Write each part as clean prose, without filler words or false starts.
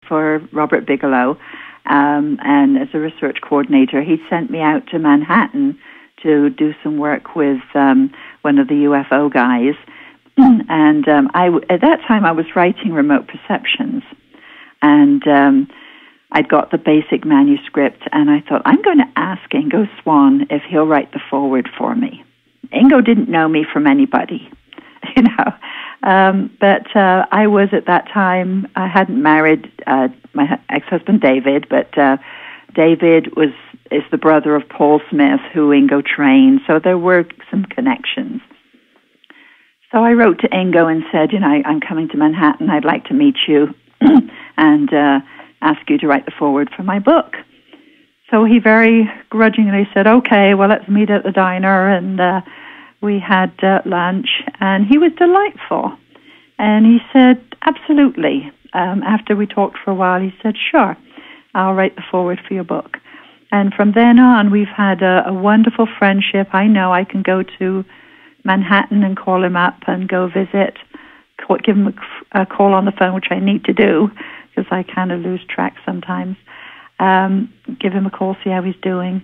for Robert Bigelow, and as a research coordinator, he sent me out to Manhattan to do some work with one of the UFO guys. And at that time, I was writing Remote Perceptions, and I'd got the basic manuscript, and I thought, I'm going to ask Ingo Swann if he'll write the foreword for me. Ingo didn't know me from anybody, you know. But I was, at that time, I hadn't married my ex-husband David, but David is the brother of Paul Smith, who Ingo trained, so there were some connections. So I wrote to Ingo and said, you know, I'm coming to Manhattan, I'd like to meet you and ask you to write the foreword for my book. So he very grudgingly said, okay, well, let's meet at the diner, and we had lunch, and he was delightful. And he said, absolutely. After we talked for a while, he said, sure, I'll write the foreword for your book. And from then on, we've had a wonderful friendship. I know I can go to Manhattan and call him up and go visit, give him a call on the phone, which I need to do because I kind of lose track sometimes. Give him a call, see how he's doing.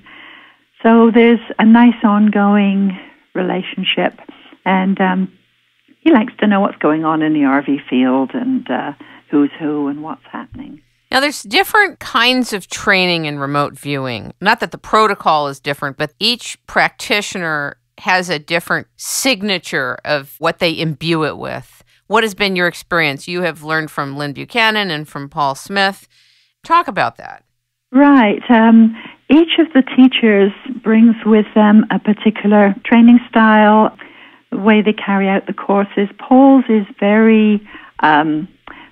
So there's a nice ongoing relationship, and he likes to know what's going on in the RV field and who's who and what's happening. Now, there's different kinds of training in remote viewing. Not that the protocol is different, but each practitioner has a different signature of what they imbue it with. What has been your experience? You have learned from Lynn Buchanan and from Paul Smith. Talk about that. Right. Each of the teachers brings with them a particular training style, the way they carry out the courses. Paul's is very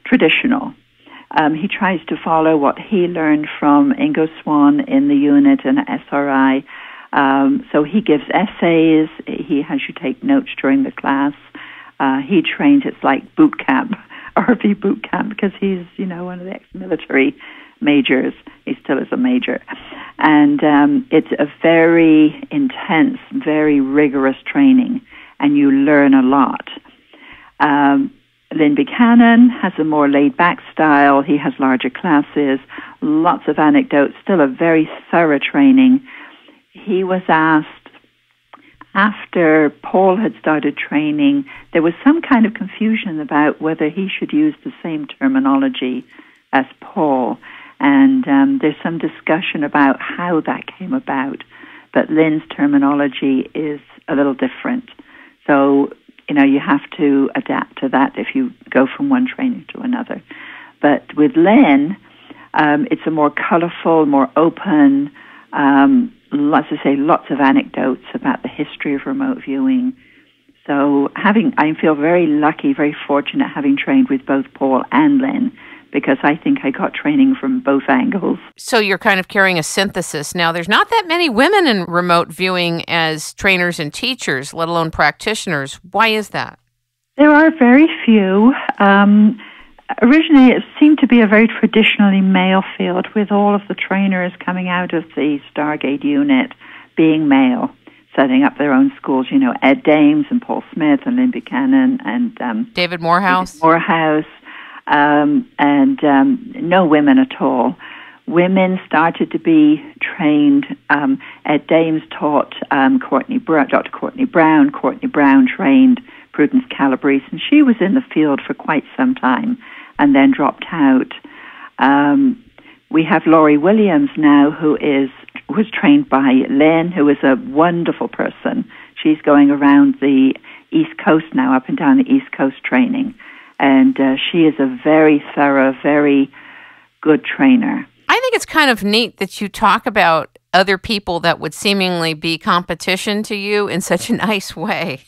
traditional. He tries to follow what he learned from Ingo Swann in the unit and SRI. So he gives essays. He has you take notes during the class. He trains, it's like boot camp, RV boot camp, because he's, you know, one of the ex-military majors. He still is a major. And it's a very intense, very rigorous training, and you learn a lot. Lynn Buchanan has a more laid-back style. He has larger classes, lots of anecdotes, still a very thorough training. He was asked, after Paul had started training, there was some kind of confusion about whether he should use the same terminology as Paul. And there's some discussion about how that came about. But Lynn's terminology is a little different. So, you know, you have to adapt to that if you go from one training to another. But with Lynn, it's a more colorful, more open, lots of anecdotes about the history of remote viewing. So I feel very lucky, very fortunate having trained with both Paul and Lynn, because I think I got training from both angles. So you're kind of carrying a synthesis. Now, there's not that many women in remote viewing as trainers and teachers, let alone practitioners. Why is that? There are very few. Originally, it seemed to be a very traditionally male field, with all of the trainers coming out of the Stargate unit being male, setting up their own schools. You know, Ed Dames and Paul Smith and Lynn Buchanan and David Morehouse. And no women at all. Women started to be trained. Ed Dames taught Dr. Courtney Brown. Courtney Brown trained Prudence Calabrese, and she was in the field for quite some time and then dropped out. We have Laurie Williams now, who was trained by Lynn, who is a wonderful person. She's going around the East Coast now, up and down the East Coast training. And she is a very thorough, very good trainer. I think it's kind of neat that you talk about other people that would seemingly be competition to you in such a nice way.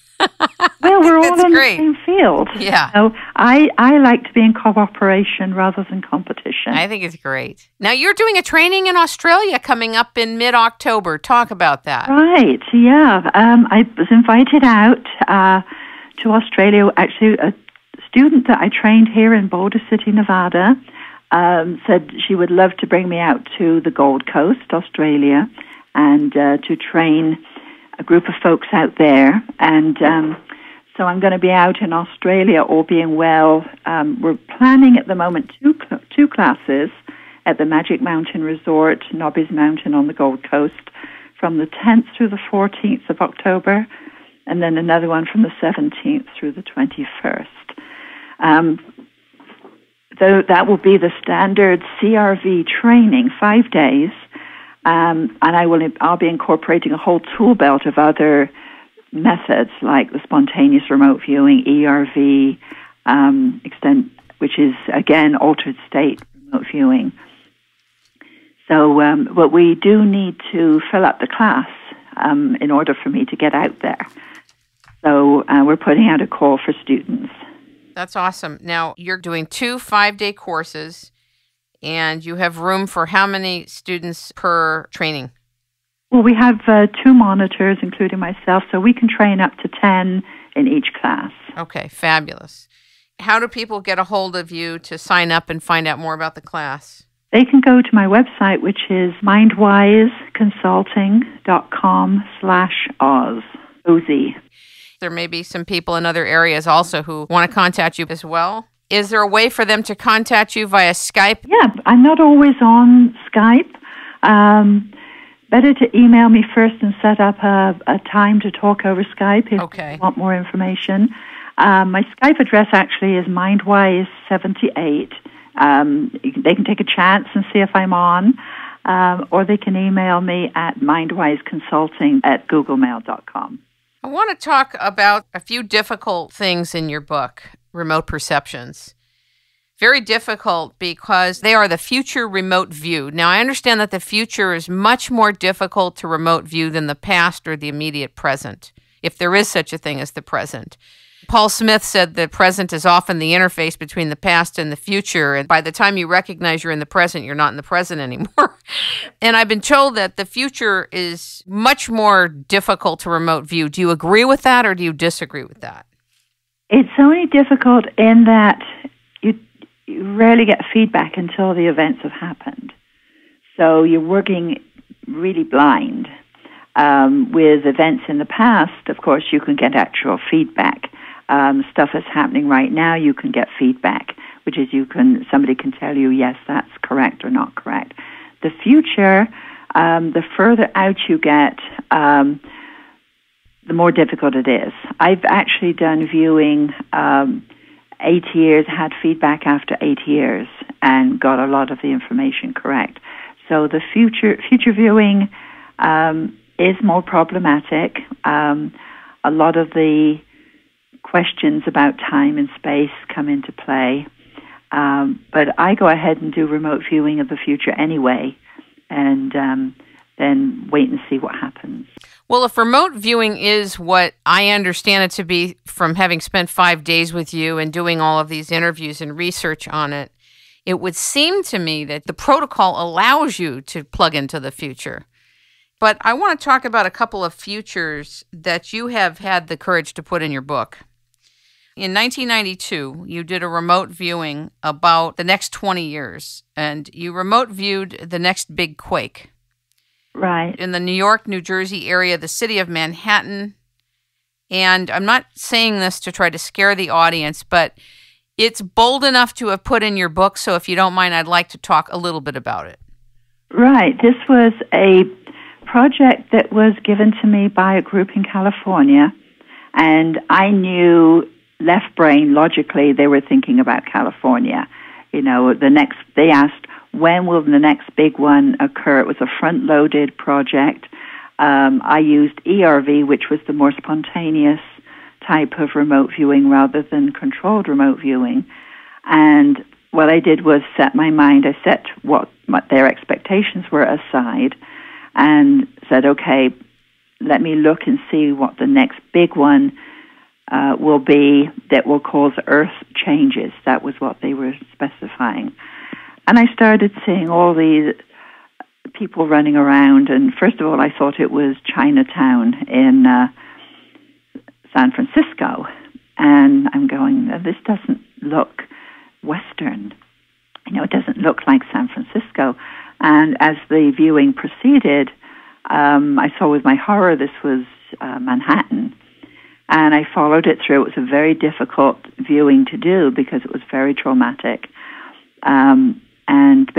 Well, we're all in the same field. Yeah. So I like to be in cooperation rather than competition. I think it's great. Now, you're doing a training in Australia coming up in mid-October. Talk about that. Right, yeah. I was invited out to Australia. Actually, a student that I trained here in Boulder City, Nevada, said she would love to bring me out to the Gold Coast, Australia, and to train a group of folks out there. And so I'm going to be out in Australia, all being well. We're planning at the moment two 2 classes at the Magic Mountain Resort, Nobby's Mountain on the Gold Coast, from the 10th through the 14th of October, and then another one from the 17th through the 21st. That will be the standard CRV training, 5 days, and I'll be incorporating a whole tool belt of other methods like the spontaneous remote viewing, ERV, which is again altered state remote viewing. So, but we do need to fill up the class in order for me to get out there. So we're putting out a call for students. That's awesome. Now, you're doing 2 5-day courses, and you have room for how many students per training? Well, we have 2 monitors, including myself, so we can train up to 10 in each class. Okay, fabulous. How do people get a hold of you to sign up and find out more about the class? They can go to my website, which is mindwiseconsulting.com/Oz. OZ. There may be some people in other areas also who want to contact you as well. Is there a way for them to contact you via Skype? Yeah, I'm not always on Skype. Better to email me first and set up a time to talk over Skype if you want more information. My Skype address actually is Mindwise78. They can take a chance and see if I'm on, or they can email me at mindwiseconsulting@googlemail.com. I want to talk about a few difficult things in your book, Remote Perceptions. Very difficult because they are the future remote view. Now, I understand that the future is much more difficult to remote view than the past or the immediate present, if there is such a thing as the present. Paul Smith said the present is often the interface between the past and the future, and by the time you recognize you're in the present, you're not in the present anymore. And I've been told that the future is much more difficult to remote view. Do you agree with that, or do you disagree with that? It's only difficult in that you rarely get feedback until the events have happened. So you're working really blind. With events in the past, of course, you can get actual feedback. Stuff that's happening right now, you can get feedback, which is somebody can tell you, yes, that's correct or not correct. The future, the further out you get, the more difficult it is. I've actually done viewing 8 years, had feedback after 8 years, and got a lot of the information correct. So the future viewing is more problematic. A lot of the questions about time and space come into play. But I go ahead and do remote viewing of the future anyway, and then wait and see what happens. Well, if remote viewing is what I understand it to be from having spent 5 days with you and doing all of these interviews and research on it, it would seem to me that the protocol allows you to plug into the future. But I want to talk about a couple of futures that you have had the courage to put in your book. In 1992, you did a remote viewing about the next 20 years, and you remote viewed the next big quake. Right. In the New York, New Jersey area, the city of Manhattan. And I'm not saying this to try to scare the audience, but it's bold enough to have put in your book, so if you don't mind, I'd like to talk a little bit about it. Right. This was a project that was given to me by a group in California, and I knew left brain, logically, they were thinking about California. They asked, when will the next big one occur? It was a front-loaded project. I used ERV, which was the more spontaneous type of remote viewing rather than controlled remote viewing. And what I did was set my mind, I set what their expectations were aside and said, okay, let me look and see what the next big one will be that will cause Earth changes. That was what they were specifying. And I started seeing all these people running around, and first of all, I thought it was Chinatown in San Francisco. And I'm going, this doesn't look Western. It doesn't look like San Francisco. And as the viewing proceeded, I saw with my horror this was Manhattan. And I followed it through. It was a very difficult viewing to do because it was very traumatic. and